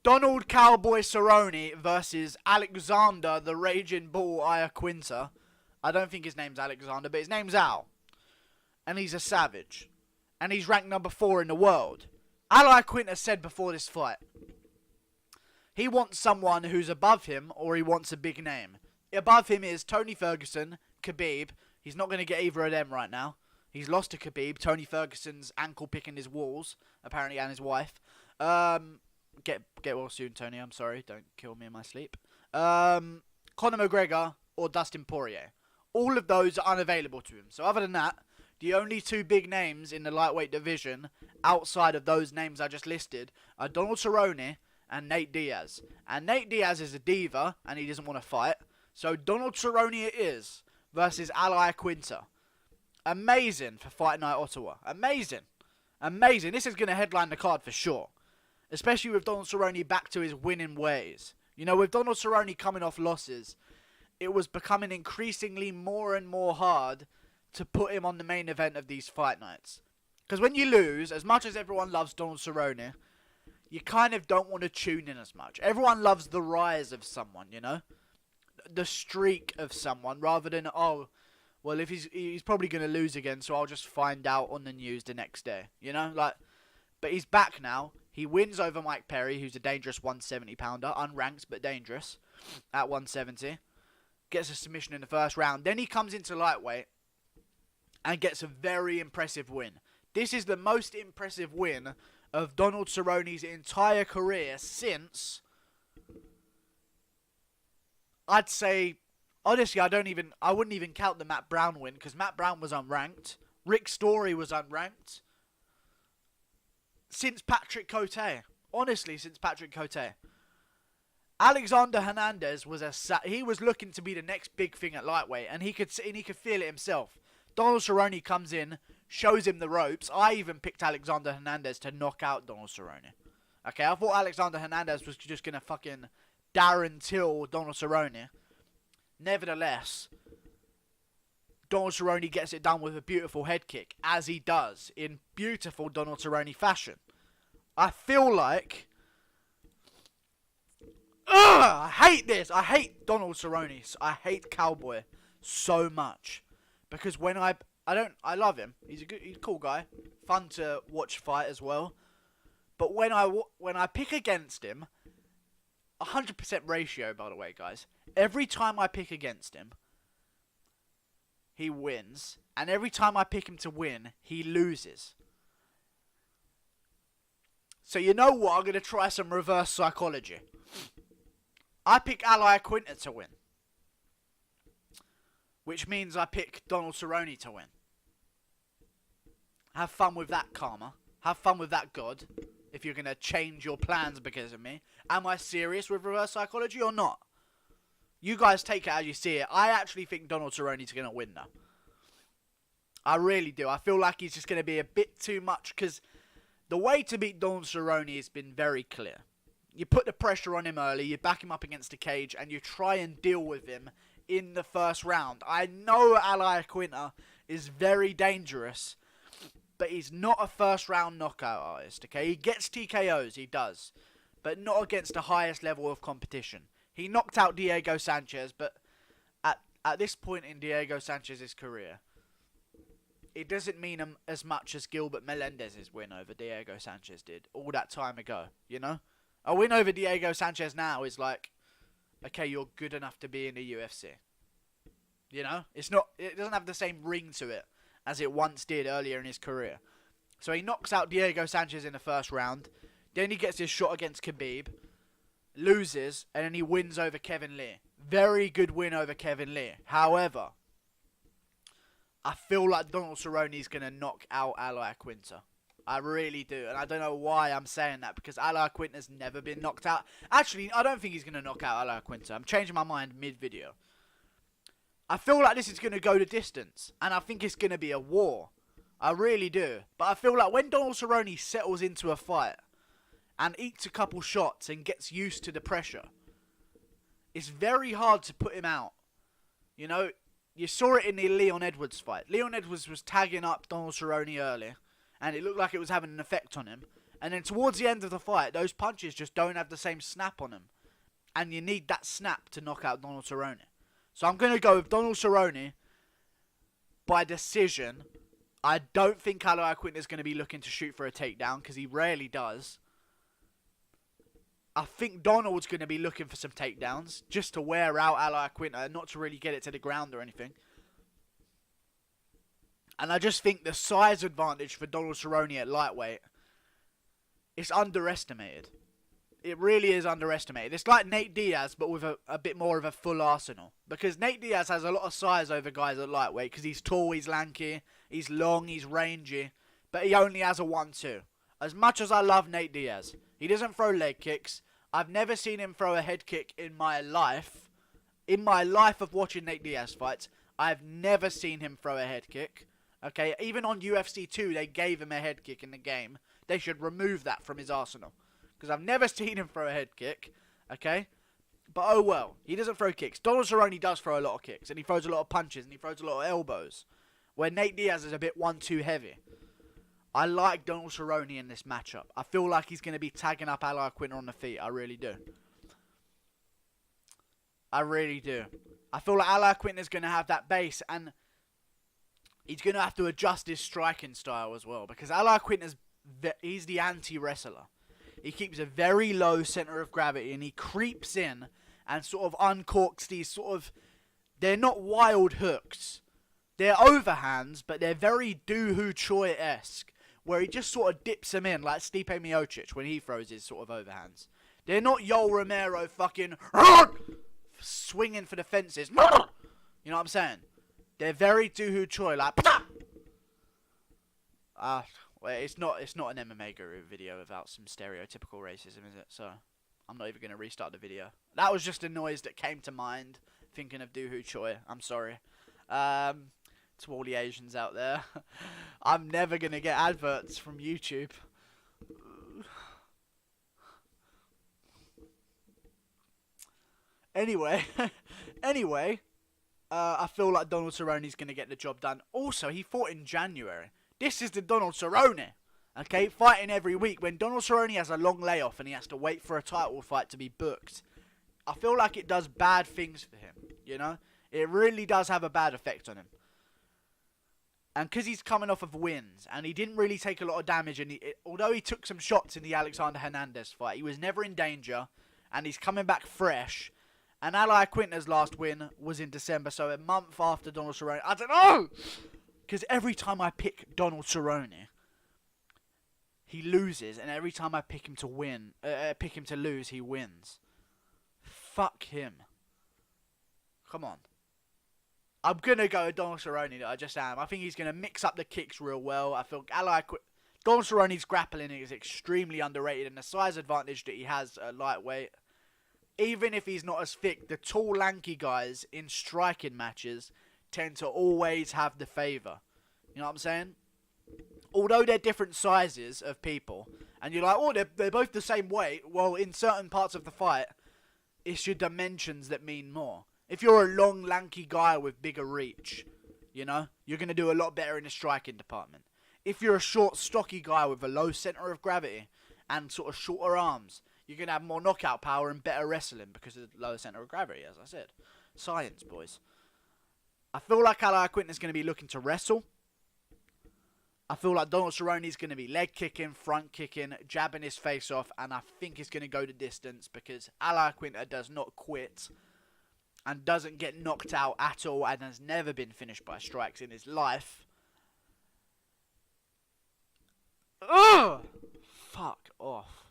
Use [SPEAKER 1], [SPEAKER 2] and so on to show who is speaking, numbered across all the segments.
[SPEAKER 1] Donald Cowboy Cerrone versus Alexander the Raging Bull Iaquinta. I don't think his name's Alexander, but his name's Al. And he's a savage. And he's ranked number 4 in the world. Al Iaquinta said before this fight, he wants someone who's above him, or he wants a big name. Above him is Tony Ferguson, Khabib. He's not going to get either of them right now. He's lost to Khabib. Tony Ferguson's ankle picking his walls, apparently, and his wife. Get well soon, Tony. I'm sorry. Don't kill me in my sleep. Conor McGregor or Dustin Poirier. All of those are unavailable to him. So other than that, the only 2 big names in the lightweight division outside of those names I just listed are Donald Cerrone and Nate Diaz. And Nate Diaz is a diva and he doesn't want to fight. So Donald Cerrone it is versus Al Iaquinta. Amazing for Fight Night Ottowa. Amazing. Amazing. This is going to headline the card for sure. Especially with Donald Cerrone back to his winning ways. You know, with Donald Cerrone coming off losses, it was becoming increasingly more and more hard to put him on the main event of these fight nights. Because when you lose, as much as everyone loves Donald Cerrone, you kind of don't want to tune in as much. Everyone loves the rise of someone, you know? The streak of someone, rather than, oh, well, if he's probably going to lose again, so I'll just find out on the news the next day, you know? Like, but he's back now. He wins over Mike Perry, who's a dangerous 170-pounder, unranked but dangerous at 170. Gets a submission in the first round. Then he comes into lightweight and gets a very impressive win. This is the most impressive win of Donald Cerrone's entire career since, I'd say, honestly, I wouldn't even count the Matt Brown win, because Matt Brown was unranked. Rick Story was unranked. Since Patrick Cote. Honestly, since Patrick Cote. Alexander Hernandez was he was looking to be the next big thing at lightweight, and he could feel it himself. Donald Cerrone comes in, shows him the ropes. I even picked Alexander Hernandez to knock out Donald Cerrone. Okay, I thought Alexander Hernandez was just gonna fucking Darren Till Donald Cerrone. Nevertheless, Donald Cerrone gets it done with a beautiful head kick, as he does, in beautiful Donald Cerrone fashion. I feel like... I hate this! I hate Donald Cerrone. I hate Cowboy so much. Because when I love him. He's a cool guy. Fun to watch fight as well. But when I pick against him, 100% ratio, by the way, guys. Every time I pick against him, he wins. And every time I pick him to win, he loses. So you know what? I'm going to try some reverse psychology. I pick Al Iaquinta to win. Which means I pick Donald Cerrone to win. Have fun with that, karma. Have fun with that, God. If you're going to change your plans because of me. Am I serious with reverse psychology or not? You guys take it as you see it. I actually think Donald Cerrone's going to win though. I really do. I feel like he's just going to be a bit too much, because the way to beat Donald Cerrone has been very clear. You put the pressure on him early, you back him up against the cage, and you try and deal with him in the first round. I know Al Iaquinta is very dangerous, but he's not a first round knockout artist, okay? He gets TKOs, he does, but not against the highest level of competition. He knocked out Diego Sanchez, but at this point in Diego Sanchez's career, it doesn't mean as much as Gilbert Melendez's win over Diego Sanchez did all that time ago, you know? A win over Diego Sanchez now is like, okay, you're good enough to be in the UFC. You know? It doesn't have the same ring to it as it once did earlier in his career. So he knocks out Diego Sanchez in the first round. Then he gets his shot against Khabib. Loses. And then he wins over Kevin Lee. Very good win over Kevin Lee. However, I feel like Donald Cerrone's going to knock out Al Iaquinta. I really do. And I don't know why I'm saying that, because Al Iaquinta's never been knocked out. Actually, I don't think he's going to knock out Al Iaquinta. I'm changing my mind mid-video. I feel like this is going to go the distance. And I think it's going to be a war. I really do. But I feel like when Donald Cerrone settles into a fight and eats a couple shots and gets used to the pressure, it's very hard to put him out. You know, you saw it in the Leon Edwards fight. Leon Edwards was tagging up Donald Cerrone early, and it looked like it was having an effect on him. And then towards the end of the fight, those punches just don't have the same snap on them. And you need that snap to knock out Donald Cerrone. So I'm going to go with Donald Cerrone by decision. I don't think Iaquinta is going to be looking to shoot for a takedown because he rarely does. I think Donald's going to be looking for some takedowns just to wear out Iaquinta, not to really get it to the ground or anything. And I just think the size advantage for Donald Cerrone at lightweight is underestimated. It really is underestimated. It's like Nate Diaz, but with a bit more of a full arsenal. Because Nate Diaz has a lot of size over guys at lightweight because he's tall, he's lanky, he's long, he's rangy. But he only has a 1-2. As much as I love Nate Diaz, he doesn't throw leg kicks. I've never seen him throw a head kick in my life. In my life of watching Nate Diaz fights, I've never seen him throw a head kick. Okay, even on UFC 2, they gave him a head kick in the game. They should remove that from his arsenal. Because I've never seen him throw a head kick. Okay? But oh well. He doesn't throw kicks. Donald Cerrone does throw a lot of kicks. And he throws a lot of punches. And he throws a lot of elbows. Where Nate Diaz is a bit 1-2 heavy. I like Donald Cerrone in this matchup. I feel like he's going to be tagging up Iaquinta on the feet. I really do. I really do. I feel like Iaquinta is going to have that base. And he's going to have to adjust his striking style as well. Because Iaquinta's he's the anti-wrestler. He keeps a very low center of gravity and he creeps in and sort of uncorks these sort of... They're not wild hooks. They're overhands, but they're very Doohoo Choi-esque. Where he just sort of dips them in like Stipe Miocic when he throws his sort of overhands. They're not Yoel Romero fucking... swinging for the fences. You know what I'm saying? They're very Doohoo Choi, like... Well, it's not an MMA guru video without some stereotypical racism, is it? So, I'm not even going to restart the video. That was just a noise that came to mind, thinking of Doohoo Choi. I'm sorry. To all the Asians out there. I'm never going to get adverts from YouTube. Anyway, I feel like Donald Cerrone's going to get the job done. Also, he fought in January. This is the Donald Cerrone, okay, fighting every week. When Donald Cerrone has a long layoff and he has to wait for a title fight to be booked, I feel like it does bad things for him, you know? It really does have a bad effect on him. And because he's coming off of wins, and he didn't really take a lot of damage, and although he took some shots in the Alexander Hernandez fight, he was never in danger, and he's coming back fresh. And Iaquinta's last win was in December, so a month after Donald Cerrone. I don't know! Because every time I pick Donald Cerrone, he loses, and every time I pick him to win, pick him to lose, he wins. Fuck him. Come on. I'm gonna go with Donald Cerrone. I just am. I think he's gonna mix up the kicks real well. I feel Donald Cerrone's grappling is extremely underrated, and the size advantage that he has at lightweight. Even if he's not as thick, the tall, lanky guys in striking matches tend to always have the favour. You know what I'm saying? Although they're different sizes of people, and you're like, oh, they're both the same weight. Well, in certain parts of the fight, it's your dimensions that mean more. If you're a long, lanky guy with bigger reach, you know, you're going to do a lot better in the striking department. If you're a short, stocky guy with a low centre of gravity and sort of shorter arms, you're going to have more knockout power and better wrestling because of the lower centre of gravity, as I said. Science, boys. I feel like Iaquinta is going to be looking to wrestle. I feel like Donald Cerrone is going to be leg kicking, front kicking, jabbing his face off, and I think he's going to go the distance because Iaquinta does not quit and doesn't get knocked out at all and has never been finished by strikes in his life. Ugh! Fuck off.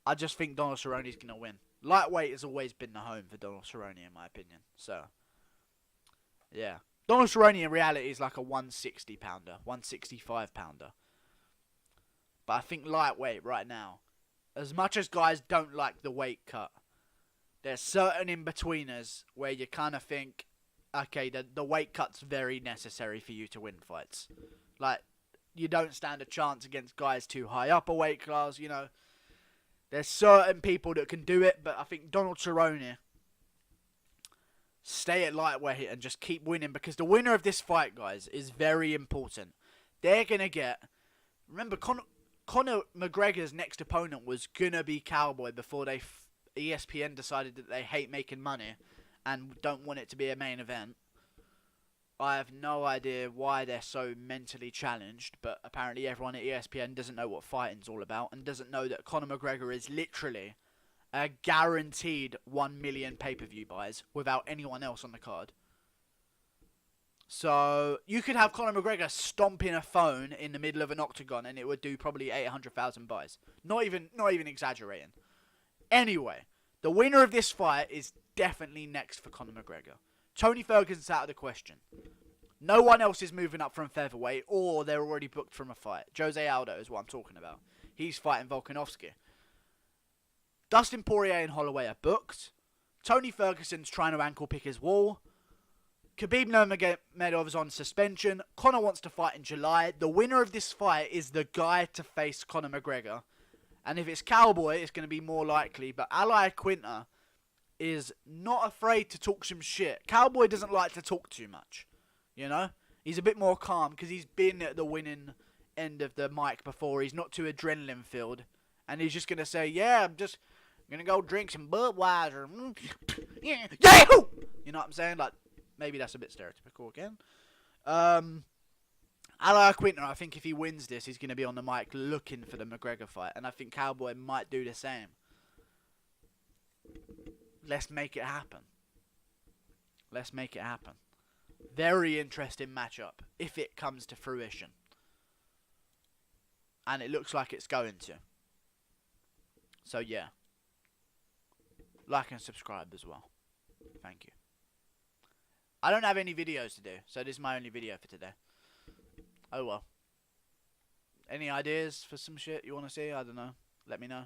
[SPEAKER 1] I just think Donald Cerrone is going to win. Lightweight has always been the home for Donald Cerrone, in my opinion. So, yeah. Donald Cerrone in reality is like a 160 pounder, 165 pounder. But I think lightweight right now, as much as guys don't like the weight cut, there's certain in-betweeners where you kind of think, okay, the weight cut's very necessary for you to win fights. Like, you don't stand a chance against guys too high up a weight class, you know. There's certain people that can do it, but I think Donald Cerrone, stay at lightweight and just keep winning, because the winner of this fight, guys, is very important. They're going to get... Remember, Conor Conor McGregor's next opponent was gonna be Cowboy before ESPN decided that they hate making money and don't want it to be a main event. I have no idea why they're so mentally challenged, but apparently everyone at ESPN doesn't know what fighting's all about and doesn't know that Conor McGregor is literally a guaranteed 1 million pay-per-view buys without anyone else on the card. So you could have Conor McGregor stomping a phone in the middle of an octagon and it would do probably 800,000 buys. Not even exaggerating. Anyway, the winner of this fight is definitely next for Conor McGregor. Tony Ferguson's out of the question. No one else is moving up from featherweight, or they're already booked from a fight. Jose Aldo is what I'm talking about. He's fighting Volkanovski. Dustin Poirier and Holloway are booked. Tony Ferguson's trying to ankle pick his wall. Khabib Nurmagomedov's on suspension. Conor wants to fight in July. The winner of this fight is the guy to face Conor McGregor. And if it's Cowboy, it's going to be more likely. But Iaquinta is not afraid to talk some shit. Cowboy doesn't like to talk too much, you know? He's a bit more calm because he's been at the winning end of the mic before. He's not too adrenaline filled. And he's just going to say, yeah, I'm just going to go drink some Budweiser. Yeah, yahoo! You know what I'm saying? Like, maybe that's a bit stereotypical again. Iaquinta, I think if he wins this, he's going to be on the mic looking for the McGregor fight. And I think Cowboy might do the same. Let's make it happen. Let's make it happen. Very interesting matchup if it comes to fruition. And it looks like it's going to. So yeah. Like and subscribe as well. Thank you. I don't have any videos to do, so this is my only video for today. Oh well. Any ideas for some shit you want to see? I don't know. Let me know.